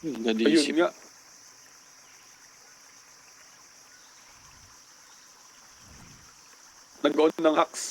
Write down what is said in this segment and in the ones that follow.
Ayun nga. Nag-on ng hacks.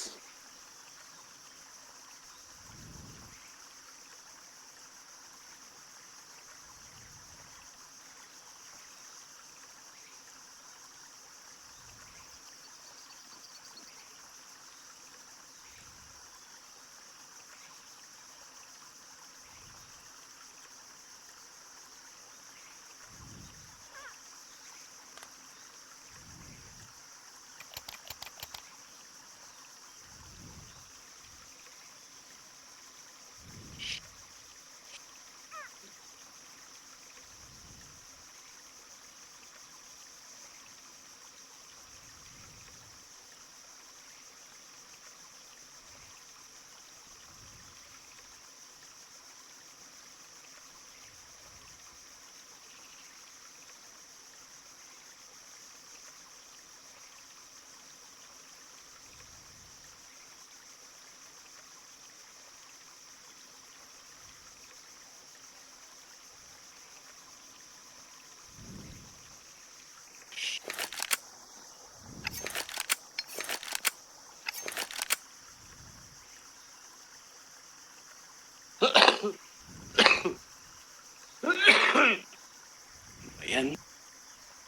Ayan.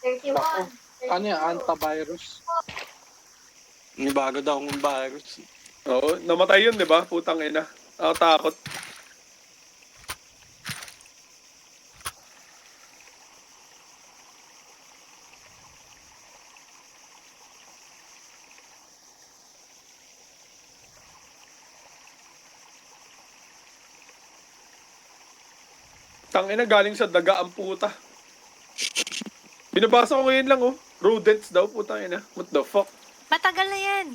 31. Ano yan? Antivirus? May bago daw akong virus. Oo, namatay yun, di ba? Putang ina. Ako takot. Tangina, galing sa daga ang puta. Binabasa ko ngayon lang, oh. Rodents daw, putang ina. What the fuck? Matagal na yan.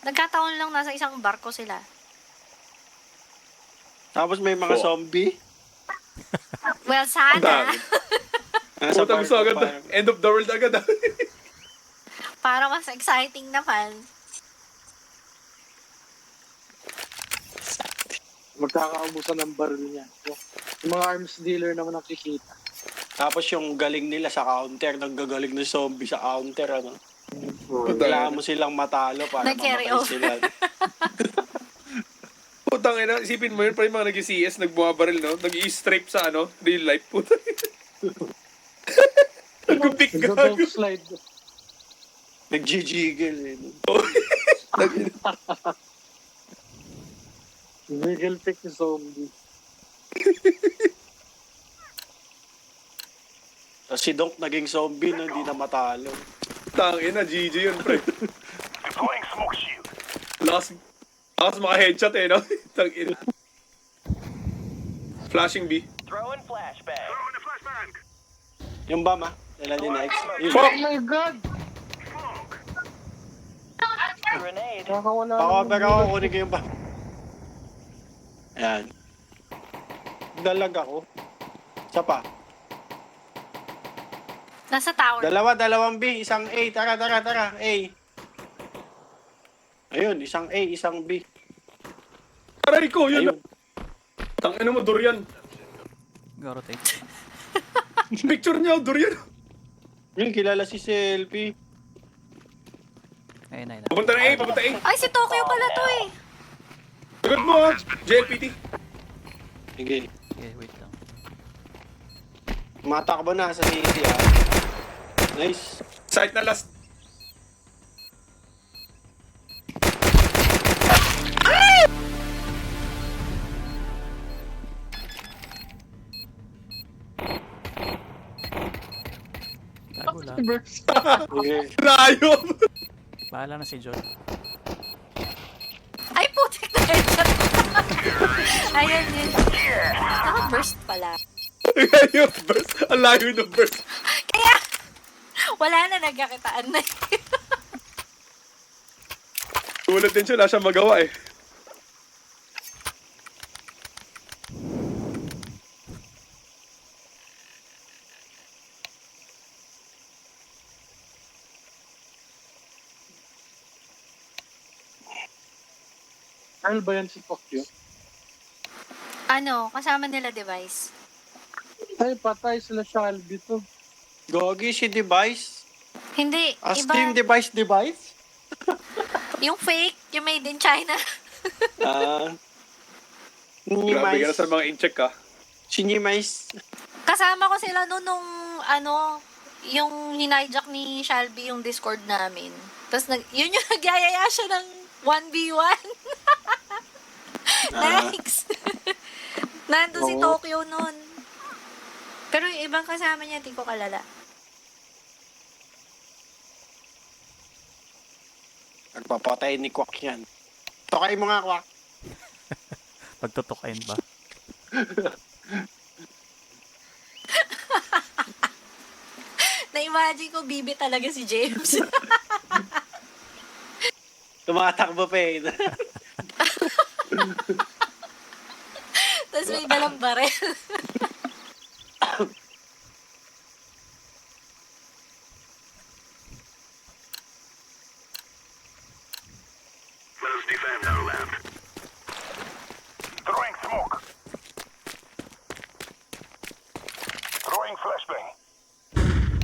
Nagkataon lang nasa isang barko sila. Tapos may mga zombie. Well, Ang sana. dami. Nasa Putang gusto barko agad. pa. End of the world agad. Para mas exciting naman. Magkakaubusan ng baril niya. Yung mga arms dealer naman nakikita. Tapos yung galing nila sa counter, naggagaling na zombie sa counter, ano. Kailangan mo silang matalo para Nag-carry mamatay over. sila. Putang ina, isipin mo yun, pa yung mga nag-CS, nagbumabaril, no? Nag-i-strafe sa, ano, real life. Putang ina. Nag-pick ka. Nag-dog slide. Nag-jiggle, eh. Wiggle pick ni zombie. Tapos si Donk naging zombie, no? Hindi na matalo. Tangina, GG yun, pre. Lakas mga headshot, eh, no? Tangina. Flashing B. Throwing flashbang. Yung bomb, ah. Nila din next. Yun. Fuck! Oh my God! Grenade. Nakakawala Pakover ng ako, bullet. kunin ko yung bomb. Ayan. Dalag ako. Isa pa. Nasa tower. Dalawang B, isang A. Tara. A. Ayun, isang A, isang B. Aray ko, yun. Ayun. Tangina mo, durian. Go rotate. Picture niya, durian. Yung kilala si Selfie. Ayun na. Papunta na A, papunta A. Ay, si Tokyo pala to eh. Sagad mo, ha? JLPT. Sige. Okay, wait lang. Matakbo na sa city, ah. Nice. Site na last. Tago lang. Sige. Layo. Bahala na si John. Ay, putik na headshot. Ayan yun. Naka-burst pala. Yung burst. Ang layo ng burst. Kaya, wala na nagkakitaan na. Tulad din siya, wala siyang magawa, eh. Ano ba yan si Tokyo? Ano, kasama nila device. Ay, patay sila Shelby to. Gogi si device. Hindi, As iba. team device. Yung fake, yung made in China. Ah. Grabe ka na sa mga in-check ka. Sinimais. Kasama ko sila noon nung, yung hinijack ni Shelby yung Discord namin. Tapos, yun yung nagyayaya siya ng 1v1. Next! Nandun si Oo. Tokyo noon. Pero yung ibang kasama niya, hindi ko kalala. Nagpapatay ni Kwak yan. Tokay mo nga, Kwak. Pagtutukain ba? Na-imagine ko, bibi talaga si James. Tumatakbo pa eh. Tapos may dalang barel. Throwing smoke. Throwing flashbang.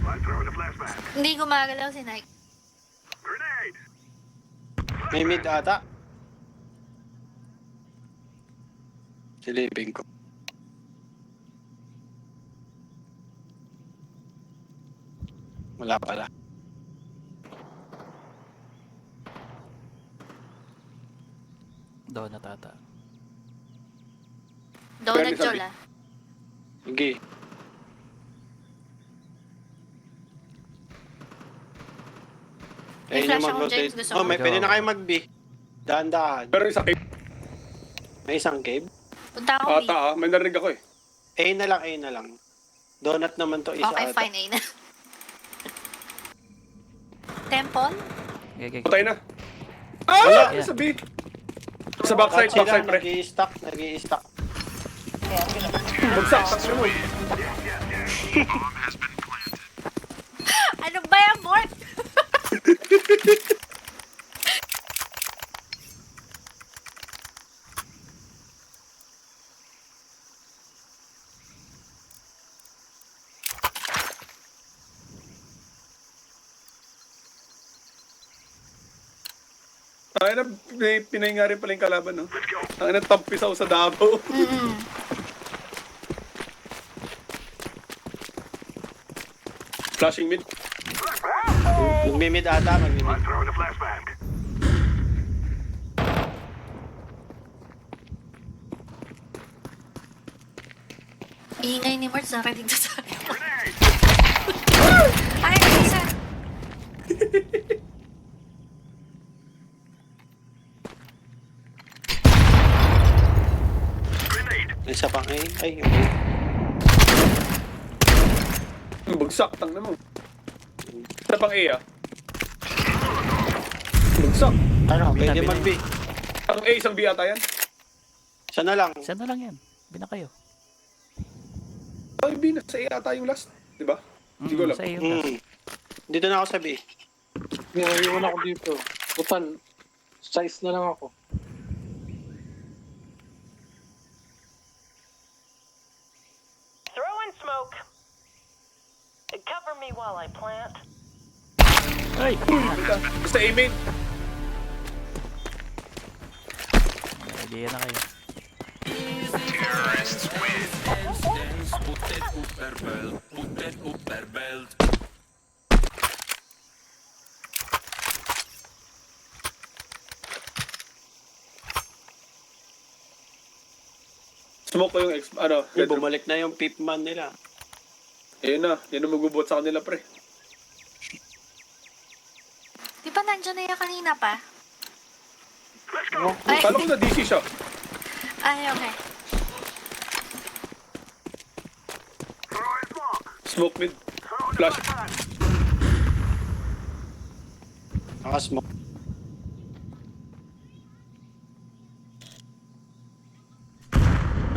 I'm throwing a flashbang. Hindi gumagalaw si Nike. Grenade. May mid ata. Silipin ko. Wala pala. Donut ata. Donut Pwede sabi- Jola. Sige. May Ayun flash yung ako, mag-rotate. James. Gusto Oh, ko. may pwede na kayo mag-B. Dahan-dahan. Pero isa cave. May isang cave. Punta ako, B. Ata may narinig ako eh. A na lang. Donut naman to isa Okay, ata. fine, A na. Temple? Okay. Patay na. Wala. Ah! Sabi. Sa backside, Sila, backside pre. nag-i-stack. Bagsak, saksin mo. Ano ba yan, Mort? Ay na, pinay nga rin pala yung kalaban, no? Ang tampisaw sa Davao. Flashing mid. Magmimid ata, magmimid. Throwing a flashbang. Ingay ni Mort, narinig to sa akin. Grenade. Ay, isa. Grenade. May isa pang A. Ay, okay. Bagsak, tang na mo. Isa pang A, ah. Bagsak. Ano, Bina, pwede bina. mag-B. Ang A, isang B ata yan. Siya na lang. Isa na lang yan. Bina kayo. Ay, B, nasa A ata yung last. Diba? Hindi ko alam. Sa iyo. last. Dito na ako sa B. Iwan ako dito. Total, size na lang ako. Throwing smoke. Cover me while I plant. Ay! Basta A main. May idea na kayo. Smoke ko yung bedroom. Bumalik na yung pipman nila. Ayun na, yun ang magbubuhat sa kanila, pre. Di ba nandiyan na yan kanina pa? Let's go. Ay, Kala ko na DC siya. ay, okay. Throwing smoke. Smoke mid. Throwing a Flash. flashbang. Nakasmoke.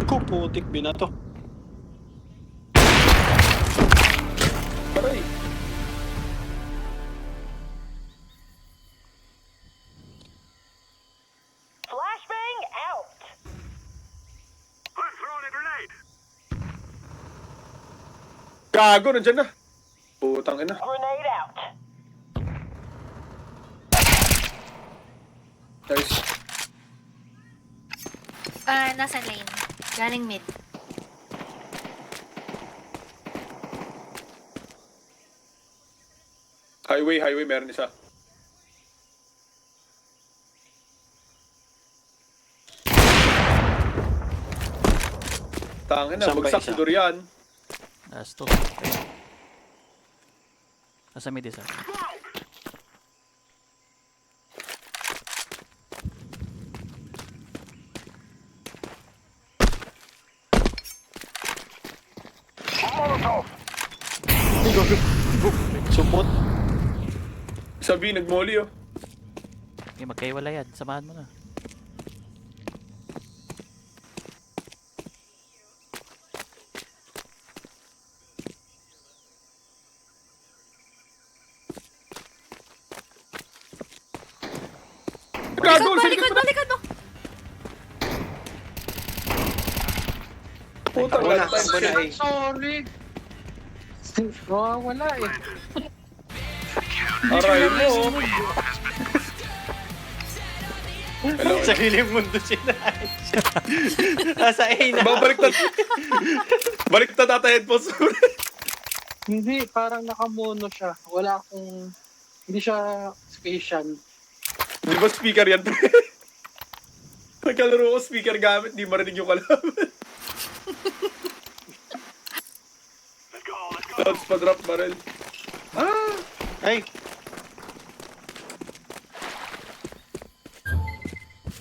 Ako, putik binato. Aray. Flashbang out. I'm throwing a grenade. Gago, nandyan na. Putang ina. Grenade out. Nice. Nasa lane. Galing mid. Highway, meron isa. Tangin na, Saan ba bagsak isa? si Dorian. Last two. Nasa mid isa. Molotov. Supot. Sabi, nag-molly oh. Okay, magkaiwala yan. Samahan mo na. Gago, Likod mo! Putang Wala, ina. wala eh. Sorry. Wala eh. Aray mo. Hello. Sariling mundo sila. Nasa A na. Babaliktad. Baliktad ata headphones. Hindi, parang nakamono siya. Wala akong... Hindi siya spatial. Di ba speaker yan? Nagkalaro ko speaker gamit, di marinig yung kalaban. Let's go. Tapos pa-drop barrel. Ay,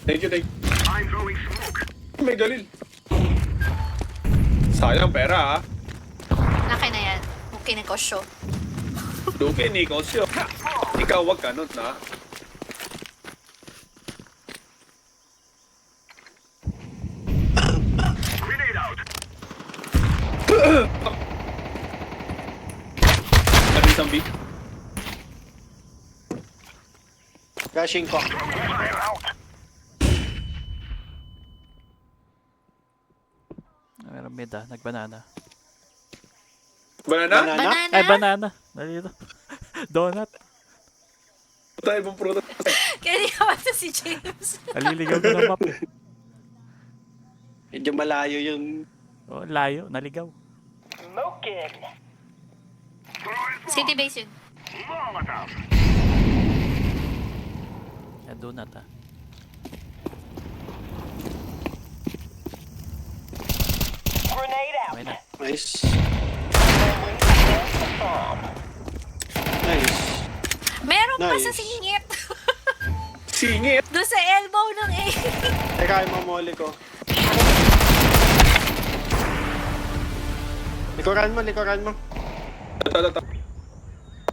Thank you. I'm throwing smoke. May galil. Sayang pera ha. Akin na yan. Okay na kosyo. Duke, Nikos yun. Ikaw wag ka nun na. Grenade out. Ano isang beat? flashing ko. Fire out. Meron mid nagbanana. Banana? Banana? Banana? Ay, banana. Nalito. Donut. Tayo ibang prutas. Kaya di naman to si James. Naliligaw ko ng map. Medyo malayo yung... Oh, layo. Naligaw. Smoking. City base yun. Molotov. Yan, donut Grenade out. Okay na. Nice. Friendly against the bomb. Nice. Meron pa Nice. sa singit. Singit. Doon sa elbow ng A. Teka, yung mamoli ko. Likuran mo. Tata.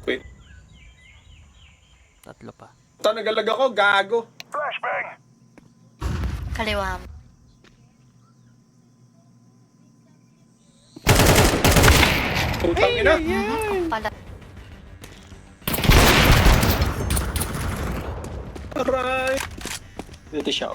Wait. Tatlo pa. Nagalag ako, gago. Flashbang. Kaliwa mo. Putang ina. Pala. Aray. Dito siya.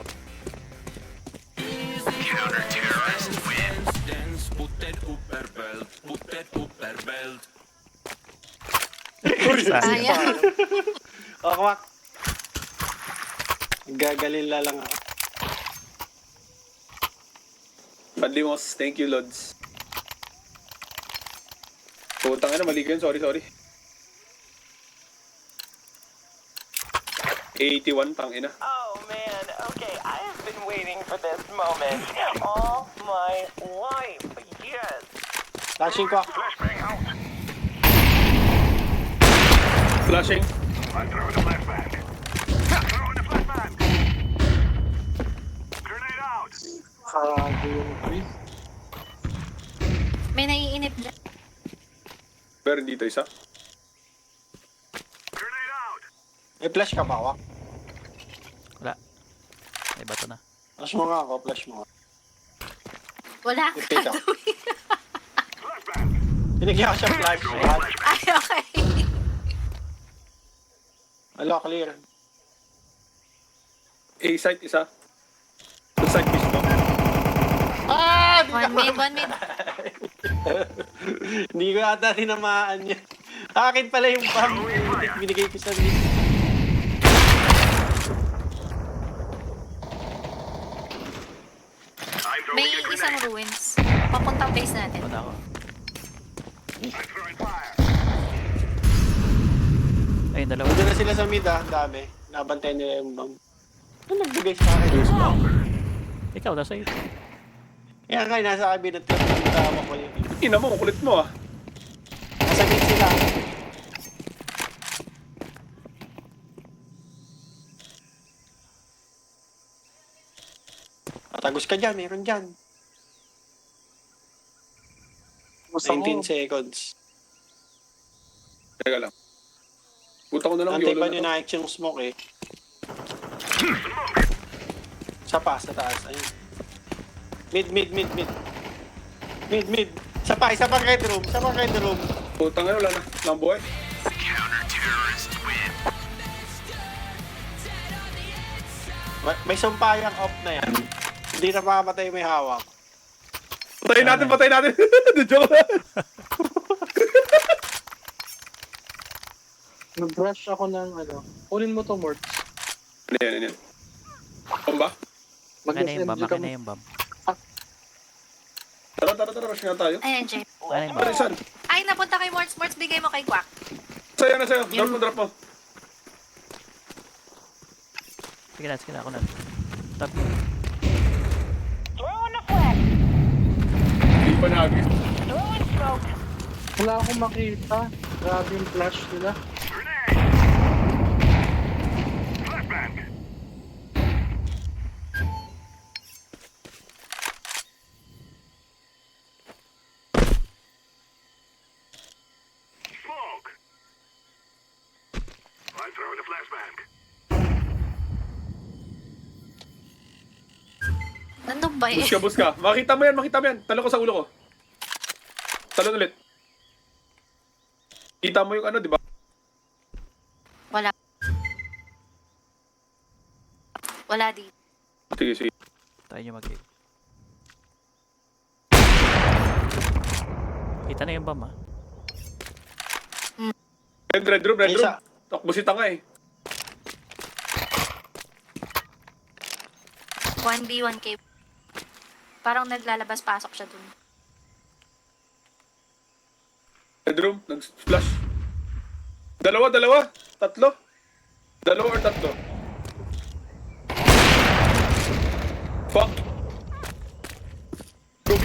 Sayang. Kwak. Gagalila lang ako. Panlimos, thank you, Lods. Putang ina, mali ko yun. Sorry. 81, tang ina. Oh man, okay, I have been waiting for this moment all my life. Yes. Flashing ko. Flashbang out. Flashing. I'm throwing the flashbang. Throwing the flashbang. Grenade out. Karago yung quiz. May naiinip dyan. Pero dito isa. Grenade out. May flash ka ba, Wak? Wala. May bato na. Flash mo nga ako, flash mo nga. Wala May ka pick up. gagawin. Flashbang. Binigyan ko siya flash. Ayan. Ay, okay. Alo, clear. A-site isa. Side piece mo. Ah! One mid. Hindi ko ata tinamaan niya. Akin pala yung bomb. Binigay ko sa mid. I'm throwing May a grenade. isang ruins. Papuntang base natin. Punta ako. I'm throwing fire. Ayun, dalawa. Punta na sila sa mid ah. Dami. Nabantayan nila yung bomb. Ano nagbigay sa akin? Ikaw, nasa iyo. Kaya nga, nasa cabinet ko. Tama ko yun. Ina mo, kulit mo ah. Nasa mid sila. Patagos ka dyan, meron dyan. Basta 19 ko, seconds. Teka lang. Puta ko na lang Antay yolo pa na ni to. Nike yung smoke eh. Sa taas. Ayun. Mid. Mid. Isa pa red room. Putang ina, wala na. Lang buhay. May sumpayang off na yan. Hindi na makamatay may hawak. Patayin natin. Joke lang. nag-rush ako ng ano. Kunin mo to, Morts. Ano yan? Bomba? Maka na yung bomb, Mag-SMG maka ka na mo. yung bomb. Tara, rush nga tayo. Ayan, Jay. Maka na yung bomb. Parisan. Ay, napunta kay Morts. Morts, bigay mo kay Quack. Sa'yo. Drop mo. Sige na, ako na. Top. Throwing a flag. Hindi pa nagis. Throwing smoke. Wala akong makita. Grabe yung flash nila. Grenade. Flashbang. Smoke. I'm throwing a flashbang. Nandun ba eh? Bus ka. Makita mo yan. Talon ko sa ulo ko. Talon ulit. Kita mo yung ano, di ba? Wala. Wala di. Sige. Tayo nyo mag-game. Kita na yung bomb ah. Red room. Isa. Takbo si tanga eh. 1v1k. Parang naglalabas-pasok siya dun. Red room, nag-splash. Dalawa. Tatlo. Dalawa or tatlo. Fuck. Go B.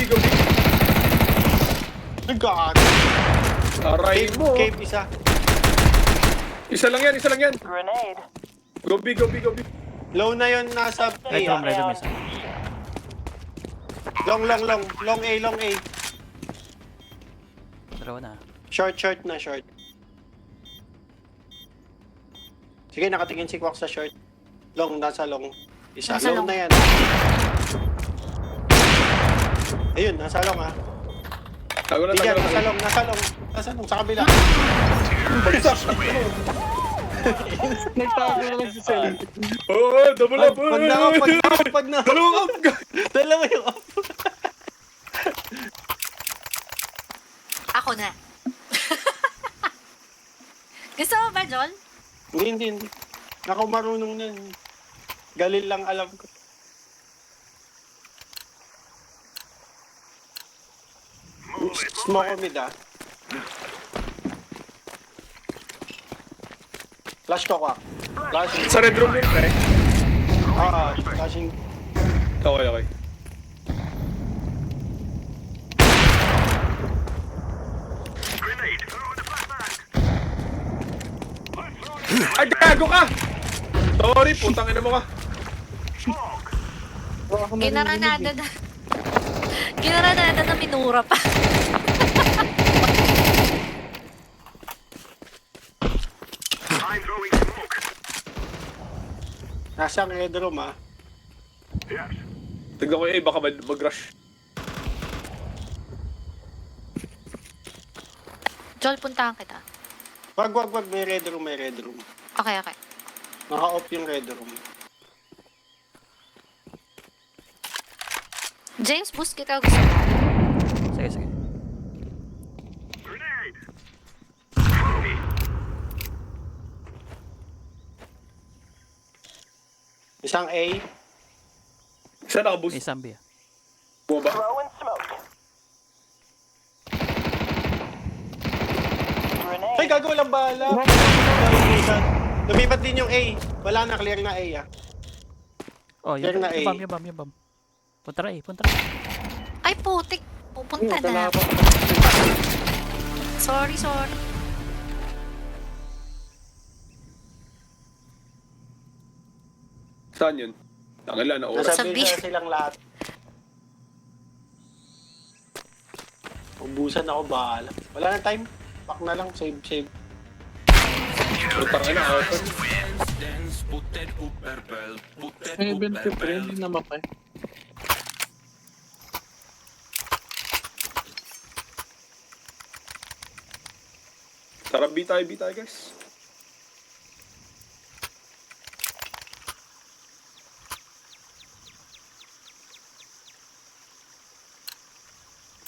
God. Aray mo. Cave isa. Isa lang yan. Grenade. Go B. Low na yun nasa A. Red room isa. Long A. Dalawa na. Short na. Sige, nakatingin si Kwak sa short. Nasa long. Isa. Nasa Long long. na yan. Ayun, nasa long ha. Tago na. Diyan, nasa long. Sa kabila. Bagsak. Nagtago na lang si Sel. Oo, double up. Pag na. Dalawang up. Dalawa yung off. Ako na. Gusto mo ba, Jol? Hindi. Ako marunong na. Galil lang alam ko. Smoke mid ah. Flash ko Kwak. Flash. Sa red room yun, pre. Flashing. Okay. Grenade. Throwing a flashbang. I'm throwing Ay, gago ka! Sorry, putang ina mo ka. smoke. Wala akong narinig Ginaranada eh. na. Ginaranada na minura pa. I'm throwing smoke. Nasa red room ah. Yes. Tignan ko baka mag-rush. Jol, puntahan kita. Wag. May red room. Okay. Naka-off yung red room. James, boost kita. Gusto mo? Sige. Isang A. Isa nakaboost. May zombie ah. Bumaba. Throwing smoke. Ay, Grenade. gago, walang bala. Lumipat din yung A. Wala na, clear na A ah. Oh, Clear na A. yung bomb. Punta na A, punta na A. Ay, putik. Pupunta na. Kalaban. Sorry. Saan yun? Tangala na oras. Nasa Sa B B. na silang lahat. Ubusan ako, bahala. Wala na time. Pack na lang, save. Putang ina, open. May 23, hindi namatay. Tara, B tayo guys.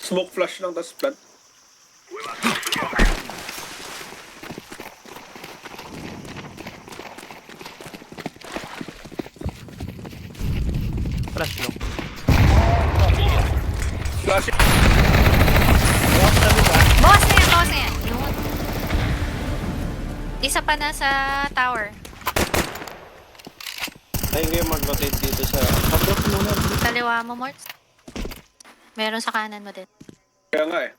Smoke flash lang, tas plant. Flash long. Flash. Boss na yan. Yun. Isa pa na sa tower. Ayun ngayon mag-rotate dito sa... Kaliwa mo, Morts. Meron sa kanan mo din. Kaya nga eh.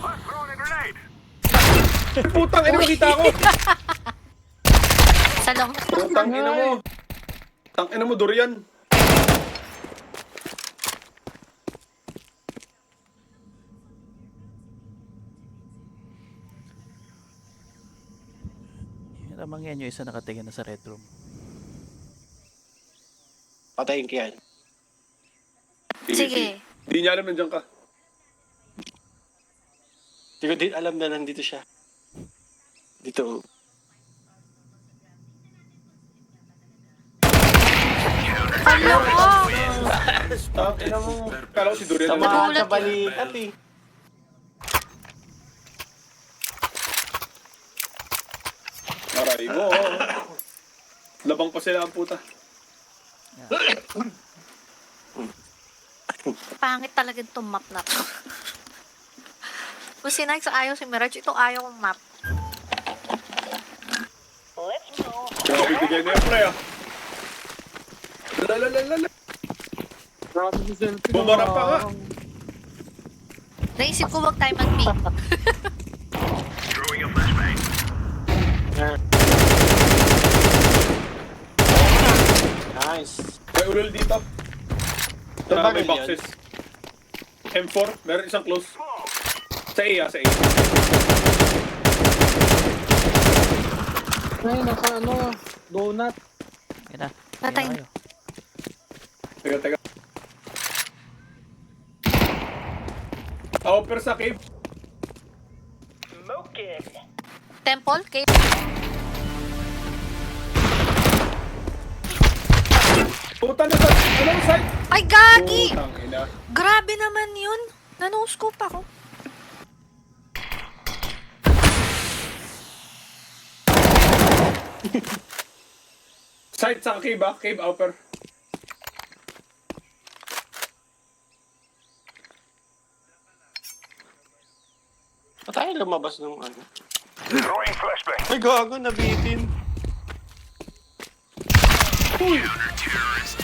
I'm throwing a grenade. Putang ina, makita ko! Sa long. Putang ina mo. Tang ina mo, durian. Yung lamang yan, yung isa nakatingin na sa red room. Patayin ko yan. Sige. Di niya alam nandiyan ka. Hindi ko din alam na nandito siya. Dito. Hello ko! Tang ina mo. Kala ko si durian. Sa na mga Nagulat sa balikat eh. Aray mo. Labang pa sila ang puta. Pangit talaga itong map na to. Kung si Nike ayaw si Mirage, ito ayaw kong map. Let's move. Grabe bigay niya pre ah. Lalalala. Grabe si Selfie. Bumara pa nga. Naisip ko wag tayo mag-B. Throwing a flashbang. Nice. May ulol dito. May May baril boxes. M4, meron isang close. Sa A, sa A. Ay, nasa donut. Yan na. Patay. Yan na kayo. Teka. Offer sa cave. Smoking. Temple? Cave? Puta na sa... Anong side? Ay, gagi! Putang ina. Grabe naman yun. Nanoscope ako. Side sa cave ah. Cave offer. Ba't tayo lumabas ng ano? Throwing flashbang. Ay, gago, nabitin.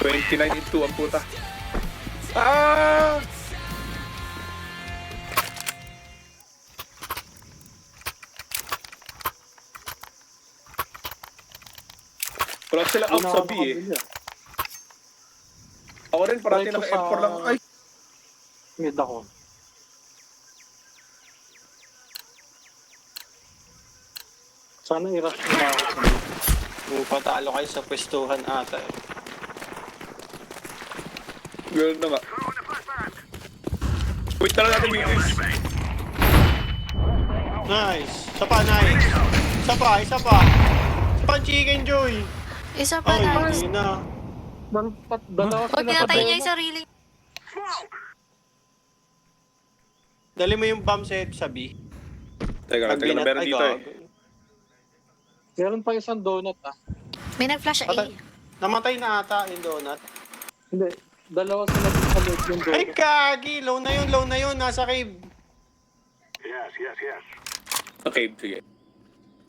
29 into ang puta. Ah! Wala sila out sa B eh. Ako rin parati Right naka ko sa- M4 lang. Ay! Mid ako. Sana i-rush mo na ako sa mid. Kung patalo kayo sa pwestuhan ata eh. Ganun na nga. Wait na lang natin yung Nice. Isa pa, nice. Isa pa. Isa pa ang chicken joy. Isa pa Ay, na. hindi na. Dalawa Huwag sila pinatay niya donut. yung sarili. Dali mo yung bomb set sa B. Teka lang, meron Ay, dito eh. gago. Meron pa isang donut ah. May nag-flash A. Namatay na ata yung donut. Hindi. Dalawa sila dun sa loob yung door. Ay, kagi! Low na yun. Nasa cave. Yes, yes, yes. Okay, sige.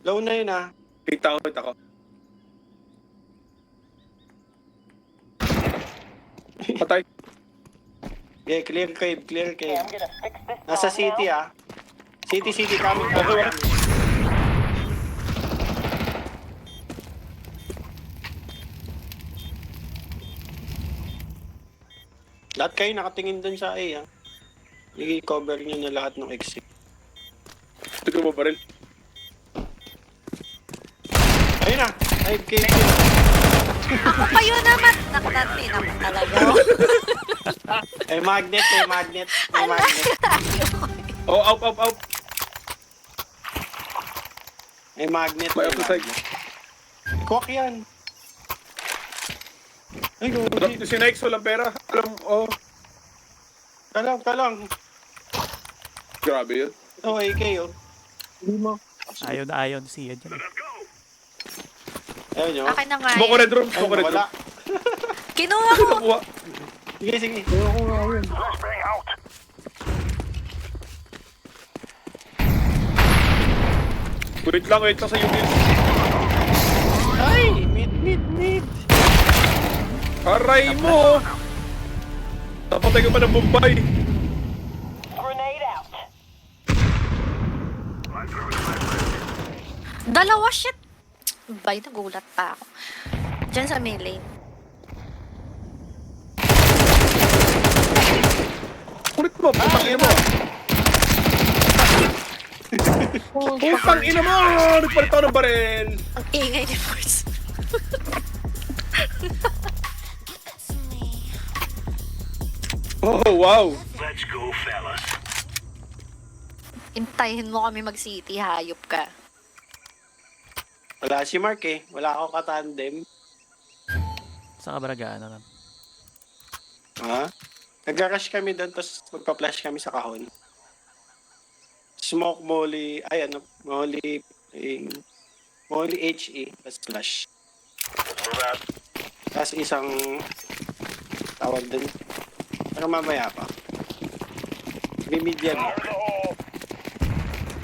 Low na yun, ah. Kita ako. Patay. Okay, clear cave. Okay, I'm gonna fix this Nasa bomb city, now. ah. City, coming. Okay. Lahat kayo nakatingin dun sa A, ah. I-cover nyo na lahat ng exit. Ito ko mo baril. Ayun na! 5K. Ako kayo naman. Nakatati naman talaga. May magnet. Oh, out. May magnet. May outside. Kwak yan. Ay, go. Si Nike walang pera. Alam, oh. Kalang. Grabe yun. Oh, AK, oh. Hindi mo. Ayaw siya dyan. Ayun, nyo. Akin na nga Smoke eh. red room. Ay, wala. Kinuha ko. Nakuha. Sige. Ayoko nga yun. Flashbang out. Wait lang sa unit. Ay! Mid. Aray mo! Napatay ko pa ng Bombay. Grenade out. I'm throwing a flashbang. Dalawa, shit. Bay, nagulat pa ako. Diyan sa main lane. Kulit mo, putang ina mo. Putang ina mo! Nagpalit ako ng baril. Ang ingay ni Force. Oh, wow. Let's go, fellas. Intayin mo kami mag-city, hayop ka. Wala si Mark, eh. Wala ako katandem. Sa kabaragaan na lang. Ha? Nag-rush kami doon, tapos magpa-flash kami sa kahon. Smoke molly, molly HE, tapos flash. Let's move out. Tapos isang tawag din. Pero mamaya pa. Bimidyan. Fire in the hole.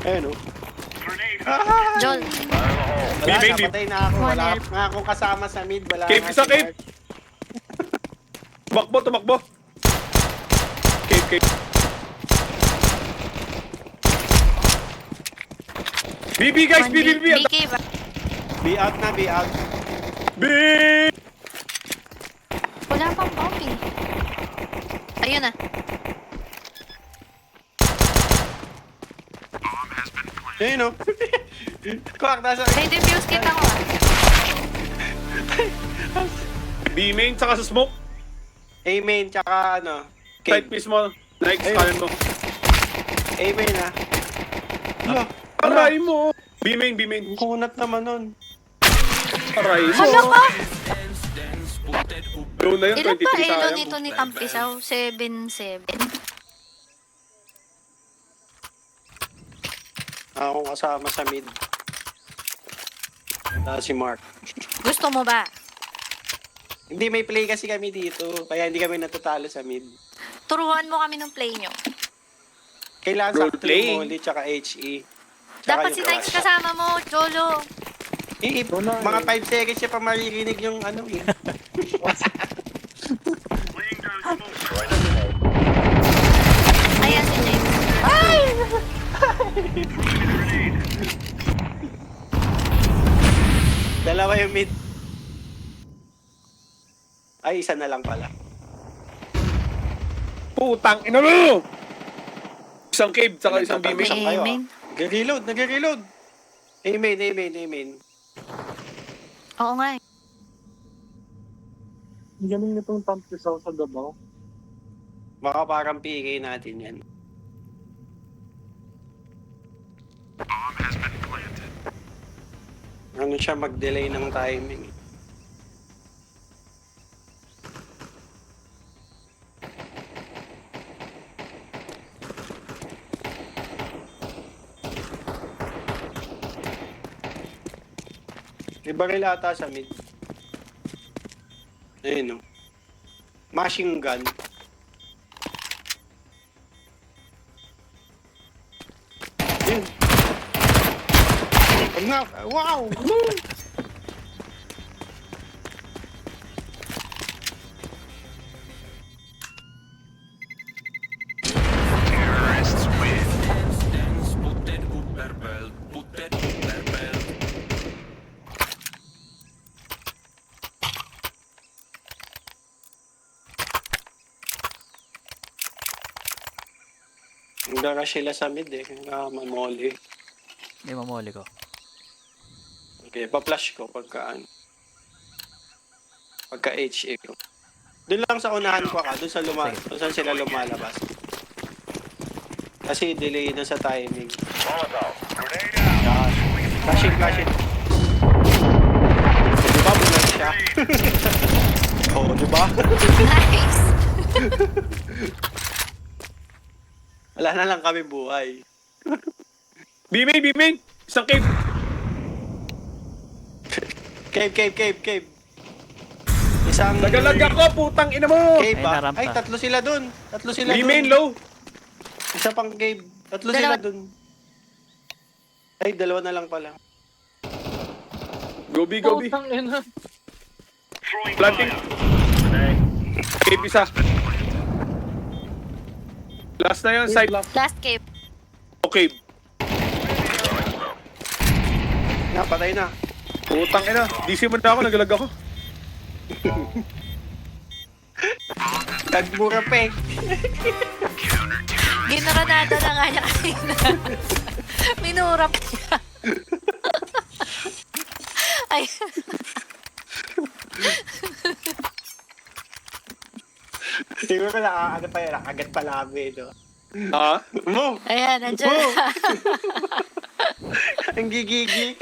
Ayun, oh. Grenade. Joel, Wala, Bibig, napatay na ako. Wala nga akong kasama sa mid. Wala Cave, nga isa si cave. Mark. Tumakbo. Cave. BB guys, BB. BK ba? Be out na, be out. B! Wala pang bomb eh. Ayun na. Ayun, oh. Kwak, nasa... May defuse kit ako ah. B main, saka sa smoke. A-main, tsaka ano... Tight Cave. mismo. Like, Ayun. kanan mo. A-main, ah. Hala, Aray mo. B main. ang kunat naman nun. Aray mo. Hala ka! Low na yun, Ilan 23 ba elo sayang. nito ni Tampisaw? 7-7. Ako kasama sa mid. Si Mark. Gusto mo ba? Hindi, may play kasi kami dito. Kaya hindi kami natatalo sa mid. Turuan mo kami ng play nyo. Kailangan Role sakto play. yung molly, tsaka HE. Tsaka Dapat yung si Nikes flash. kasama mo, Jolo. Mga 5 seconds siya pa maririnig yung ano eh. Laying down smoke. Ayan si James. Dalawa yung mid. Ay, isa na lang pala. Putang ina mo! Isang cave, saka isang B main. Isang kayo, Amen. Nag-reload. Amen. Oo nga eh. Ang galing nitong Tampisaw sa Davao. Baka parang PK natin yan. Ano siya mag-delay ng timing. May baril ata sa mid. Ayun, no. Machine gun. Ayun. Wag na. Wow! Woo! Terrorists win. Nagdara sila sa mid eh. Kaya mamoli. Hindi mamoli ko. Okay, pa-flash ko pagka ano. Pagka HA ko. Doon lang sa unahan ko ka, doon sa doon saan sila lumalabas. Kasi delay na sa timing. Molotov. Grenade out. Yan. Flashing. Di ba bulag siya? Oo, di ba? Nice! Wala na lang kami buhay. B-main! Isang cave! Cave. Isang... Nagalag ako, putang ina mo! Cave Ay, ba? narampa. Ay, tatlo sila dun. B-main low! Isa pang cave. Tatlo Dalawa. sila dun. Ay, dalawa na lang pala. Go B! Putang ina. Throwing Planting. fire. Cave isa. Last na yan, side. Last cave. O cave. Napatay na. Putang ina. DC mo na ako, nagalag ako. Tagmura pek. Ginoranada na nga niya kanina. Minurap niya. Ay, Siguro ano pa yun, nakagat pa labi, no? Ha? Mo! ayan, nandiyan na. Ang gigigi.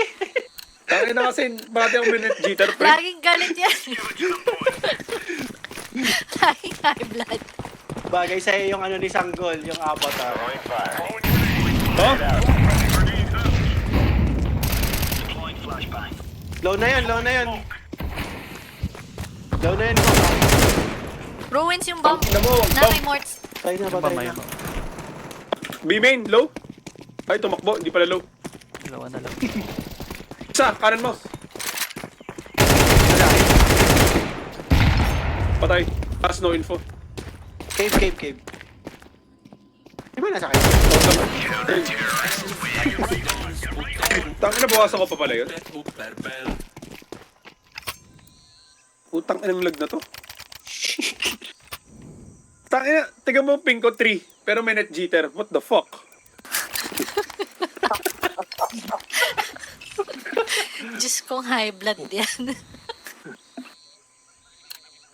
Tangin na kasi, bakit ako minute jitter, pre? Laging galit yan. Laging high blood. Bagay sa'yo yung ano ni Sanggol, yung avatar. Throwing fire. Ha? Deploying flashbang. Low na yun. Low na yun. Ruins yung bomb. Tangin na mo, Na bomb. may morts. Patay na, Yung patay bamay na. mo. B-main, low? Ay, tumakbo, hindi pala low. Dalawa na lang. Isa, kanan mo. Patay. Pass, no info. Cave. Di ba nasa kayo? Tangin na, bawasan ko pa pala yun. Putang inang lag na to. Tangin na, tiga mo ping ko 3, pero may net jitter. What the fuck? Diyos kong high blood yan.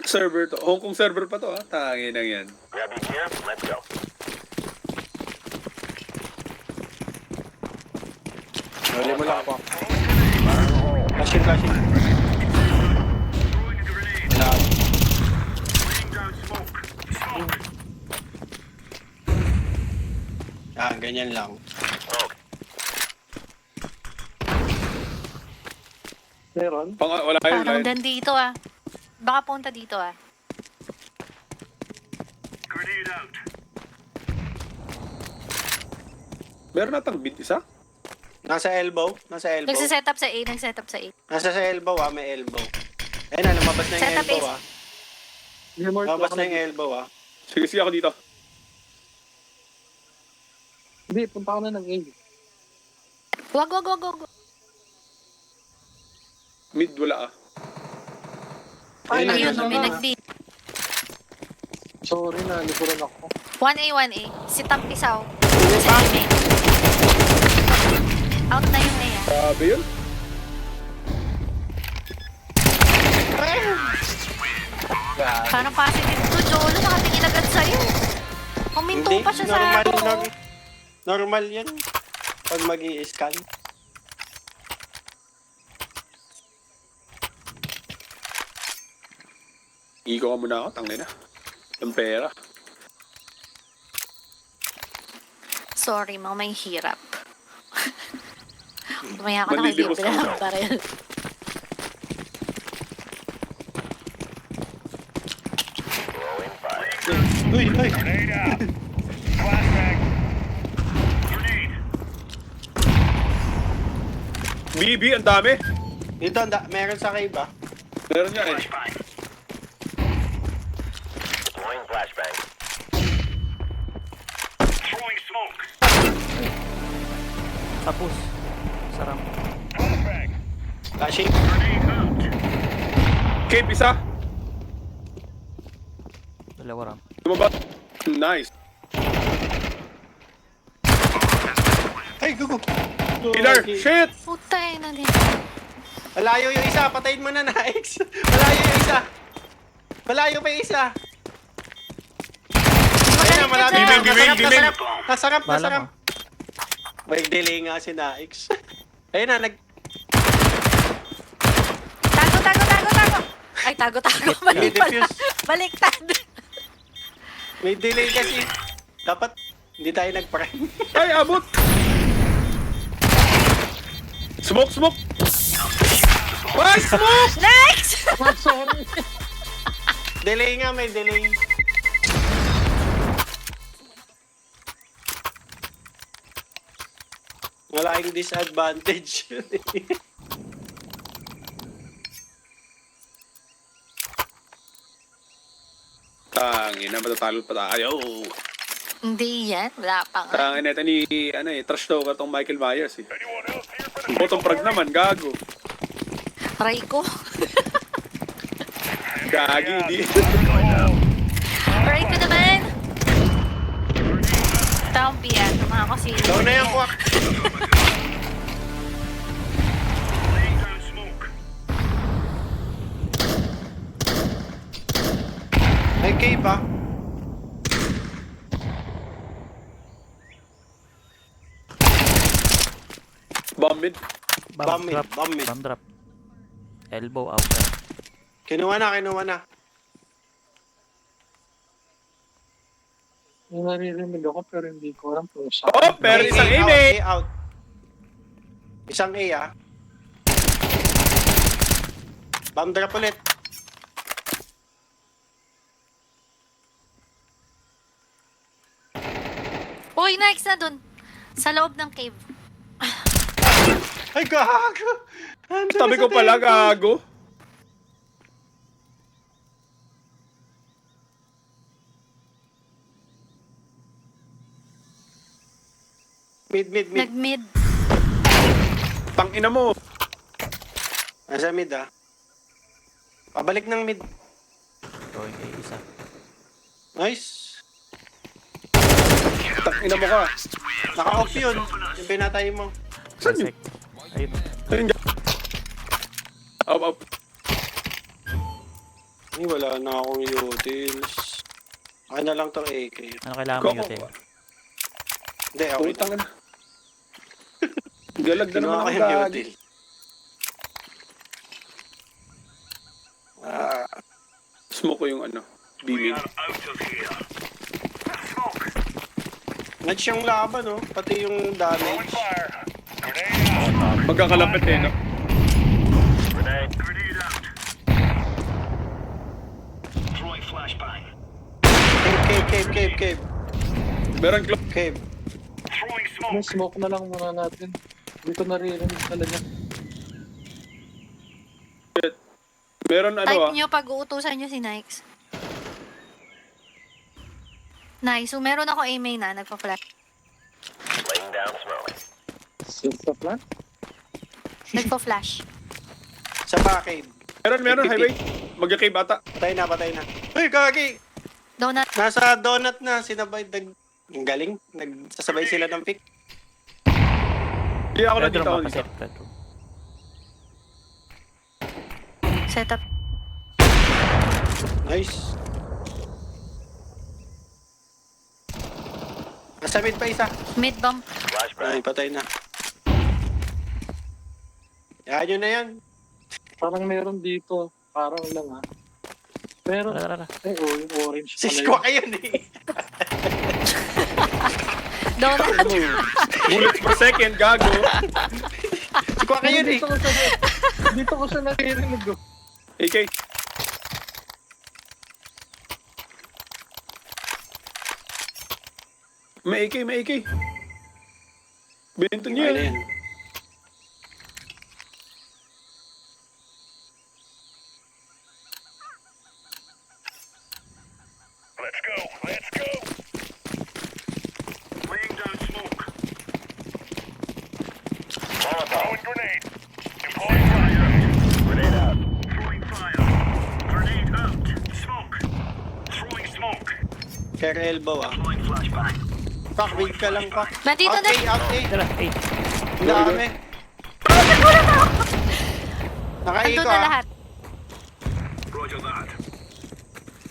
Server to. Hong Kong server pa to, ha? Tangin na yan. Grab your gear. Let's go. Huli mo lang ako. Flashing. Throwing a grenade. Wala. Laying down smoke. Ganyan lang. Okay. Meron? Wala yun, Parang line. dito ah. Baka punta dito ah. Grenade out. Meron natang bit isa? Nasa elbow. Nagsiset up sa A. Nasa sa elbow may elbow. Ayun na, lumabas na yung Set up elbow is- May more Lumabas ako na yung elbow Sige ako dito. Hindi, punta ko na ng A. Wag. Mid, wala ah. Ayun na, Ayun, nasa may na. nag-D. Sorry na, likuran ako. 1A. Si Tampisaw. Sa A. Out na yung A ah. Grabe yun. Parang positive to, Jolo. Nakatingin agad sa'yo. Huminto pa siya sa ano. Normal yan. Pag mag-i-scan. Iko ka muna ako, tangin na. Ang pera. Sorry, mga may hirap. Umaya ako Manlilibos nakibibila ka ng baril. Uy, uy. Grenade out. Flashbang. Grenade. BB, ang dami. Dito, meron sa cave ah. Meron nga eh. Flashbang. Deploying flashbang. Throwing smoke. Tapos. Sarap. Flashbang. Flashing. Grenade out. Cape, isa. Dalawa ram. Tumaba. Nice. Ay, gugo. Killer, shit! Putay na din. Malayo yung isa, patayin mo na, Naix. Malayo yung isa. Malayo pa yung isa. Ayun na, malapit na. Giming, giming, giming. Nasarap, Bala nasarap. mo. May delay nga si Naix. Ayun na, Tago, tago, tago, tago. Ay, tago, tago. Mali May pala. defuse. Baliktad. may delay kasi. Dapat, hindi tayo nag-prime. Ay, abot! Smoke, smoke! Ay, smoke! Next! Sorry. Delay nga, may delay. Malaking disadvantage. Tangina, matatalo pa tayo. Hindi yan. Wala pa nga. Tangina, ito ni, trash talker tong Michael Myers eh. Anyone else here for the Bottom frag naman, gago. Aray ko. Gagi, di. Aray ko naman. Tampi yan. Mga kasino. Doon na yung kwak. laying down smoke? May cave ah. Bomb mid. Bomb mid, drop. bomb mid. Bomb drop. Elbow out. Kinuha na, kinuha na. Yung naririnig ako pero hindi ko alam kung saan. Oh, pero isang A, aim out, eh. A out. Isang A ah. Bomb drop ulit. Uy, next na dun. Sa loob ng cave. Ay, gago! Andun Tabi na ko sa pala, temple. gago. Mid, mid, mid. Nag-mid. Tangina mo. Nasa mid ah. Pabalik ng mid. Going A isa. Nice. Tangina mo ka. Naka-off yun. Yung pinatay mo. Saan yun? Sek. Ayun. Ayun, gago. Up, up. Ay, wala na akong utils. Akin na lang tong AK. Ano kailangan mo Go, yun, go. eh? Hindi, okay. Putang na. Galag na naman Kinuha ko ako yung gagi. util. Ah, Smoke ko yung We beaming. are out of here. Smoke. match yung laban, no? Pati yung Throwing damage. fire. Grenade out. Magkakalapit eh, no? Grenade. Grenade out. Throwing flashbang. Cave. Meron clock. Cave. Throwing Yung smoke. smoke na lang muna natin. Hindi ko naririnig talaga. Meron Type ano nyo pag uutusan nyo si Nikes. Nice. So, meron ako aimay na. Nagpa-flash. Laying down smoke. Silk the plan? Nagpa-flash. Sa pa, cave. Meron, Pipi. highway. Magka-cave ata. Patay na. Uy, gagi! Donut. Nasa donut na, sinabay. Ang galing. Nagsasabay sila ng pick. Hindi ako Red nandito room ako ako dito. set. Red room. Setup. Nice. Nasa mid pa isa. Mid bump. Flashbang. Ay, patay na. Yan yun na yan. Parang meron dito. Parang lang ha. Meron. Tara. Ay, oh, yung orange Si pala yun. Squawk yun eh. Donut. Bullets per second, gago. Squawk yun eh. Dito ko siya naririnig. Oh. AK. May AK, may AK. Binto niyo Ano yan. yan? Let's go. Let's go. Laying down smoke. Throwing grenade. Deploying fire. Grenade out. Throwing fire. Grenade out. Smoke. Throwing smoke. Care elbow ah. Deploying flashbang. Pak, wait ka lang, Pak. Nandito Out na. A, out A. Tara, 8. Ang dami. Nakaiko Andun na ah. lahat. Roger that.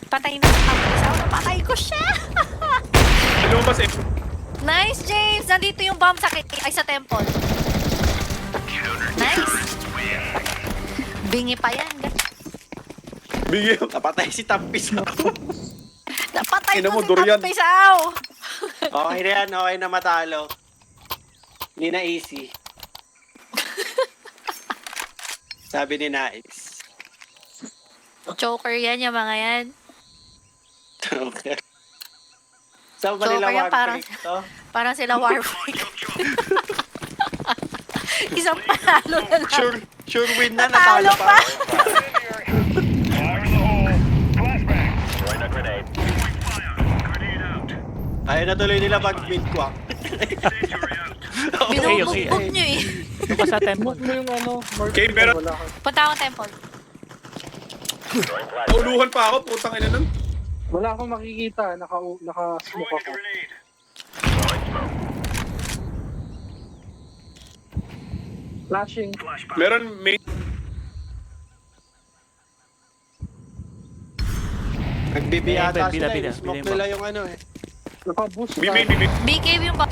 Patay na sa kapisa. Napatay ko siya. Lumabas eh. Nice, James! Nandito yung bomb sa ay sa temple. Nice. Bingi pa yan. Bigyan. Napatay si Tampis ako. Napatay Ina ko mo, si durian. Tampisaw. Okay na yan, okay na matalo. Hindi na easy. Sabi ni Nais. Choker yan yung mga yan. Okay. Saan ba So, nila kaya war parang- break to? Parang sila warframe. Isang panalo na lang. Sure win na, Natalo natalo pa. pa. Fire in the hole. Flashbang. Throwing a grenade. Throwing fire. Grenade out. Ayaw na tuloy nila mag-mid quack. Incendiary out. Binubugbog nyo eh. Ito pa sa temple. Mo yung ano, Mark. Okay, pero- Wala ka. Punta akong temple. Throwing flashbang. Nauluhan pa ako, putang ina nun. Wala akong makikita. Naka-smoke Throwing a ako. grenade. Throwing smoke. Flashing. Flashbang. Meron main. Nagbibiyata Bida, sila, bida, smoke bida. nila yung ano eh. Naka-boost ka. Bimain, bimain. Big cave yung bomb.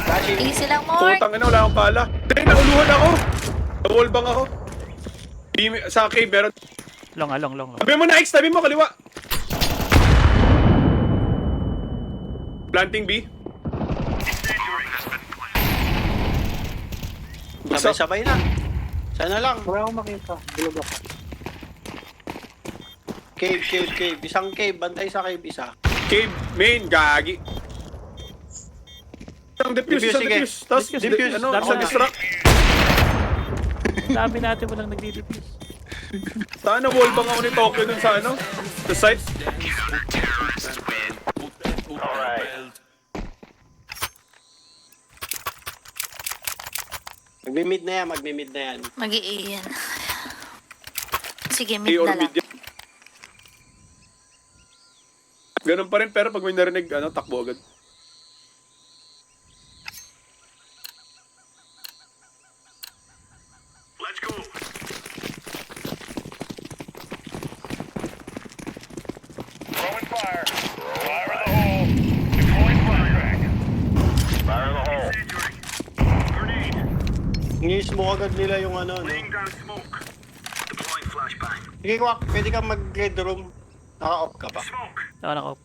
Flashing. Easy lang, Mark. Putang ina, wala akong bala. Dahil nauluhan ako. Nawallbang ako. Sa cave, meron. Long. Tabi mo na, X. Tabi mo, kaliwa. Planting B. Incendiary. Bugsak. Sabay-sabay na. Sana lang. Wala akong makita. Bulog ako. Cave. Isang cave. Bantay sa cave isa. Cave, main, gagi. Isang defuse, isang Sige. defuse. Tapos, Defuse. ano, Dami isang na. distract. Dami natin walang nagdi-defuse. Sana wallbang ako ni Tokyo dun sa ano, sa site. Alright. Magmi-mid na yan. Mag-i-iyan. Sige, A mid or na lang. mid yan. Ganun pa rin, pero pag may narinig, ano, takbo agad. Let's go. Throwing fire. Fire in the hole. Deploying flashbang. Fire in the hole. Incendiary. Grenade. Ngi-smoke agad nila yung ano. No? Laying down smoke. Deploying flashbang. Sige, Kwak. Pwede kang mag-red room. Naka-off ka pa. Smoke. Naka-off.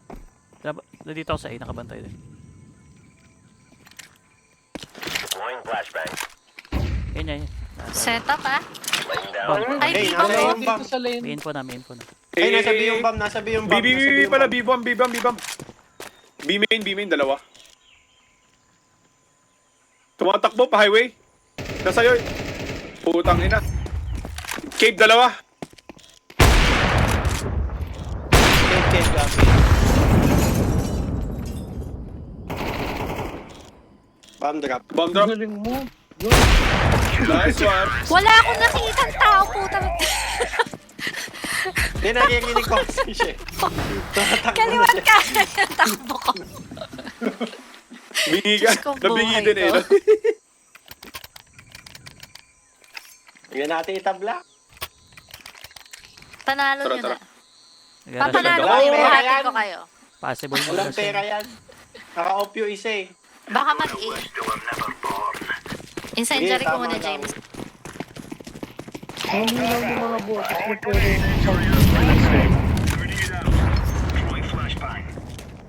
Nandito ako sa A, nakabantay din. Deploying flashbang. Yan. Setup ah. Laying down. Bomb. Ay, Hey, di nasa ba yung Dito bomb. sa lane. May info na. Ay, nasa B yung bomb. Nasa B yung bomb. B pala, B-bomb. B main, dalawa. Tumatakbo pa highway. Nasa iyo. Putang ina. Cave, dalawa. Cave, gabi. Bomb drop. Bomb drop. Galing mo. Nice one. Wala akong nakitang tao, putang. Hindi, narinig ko kasi siya. Kaliwat ka. Takbo ko. Bingi ka. Diyos ko, Nabingi buhay din eh. ko. No? Tingnan natin itabla. Panalo Tara, nyo tara. na. Papanalo ko Walang kayo, pera buhatin yan. ko kayo. Possible mo Walang pera yan. Naka-off yung isa eh. Baka mag-A. Incendiary Sige, ko muna, tama James. Hindi lang yung mga boses mo pero Grenade out. Throwing flashbang.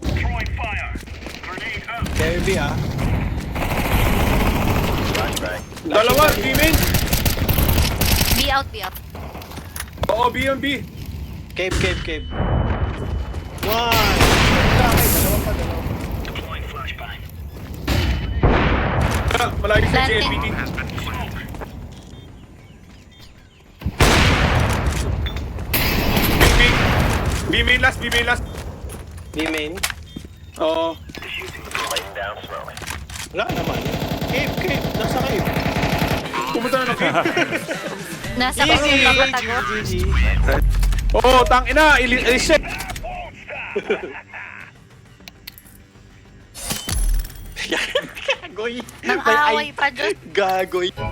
Throwing fire. Grenade out. Kirby ah. Flashbang. Dalawa, B main. Be out. Oo, B. Cave. One! Dalawa pa. Malagi sa Planting. JLPT. B main last. B-main. Oo. Laying down slowly. Wala naman. Cave. Nasa cave. Pumunta na ng cave. Nasa kasi papatago. GG. Oo, tang ina. Reset. Gagoy. Nang May away pa dyan. Gagoy.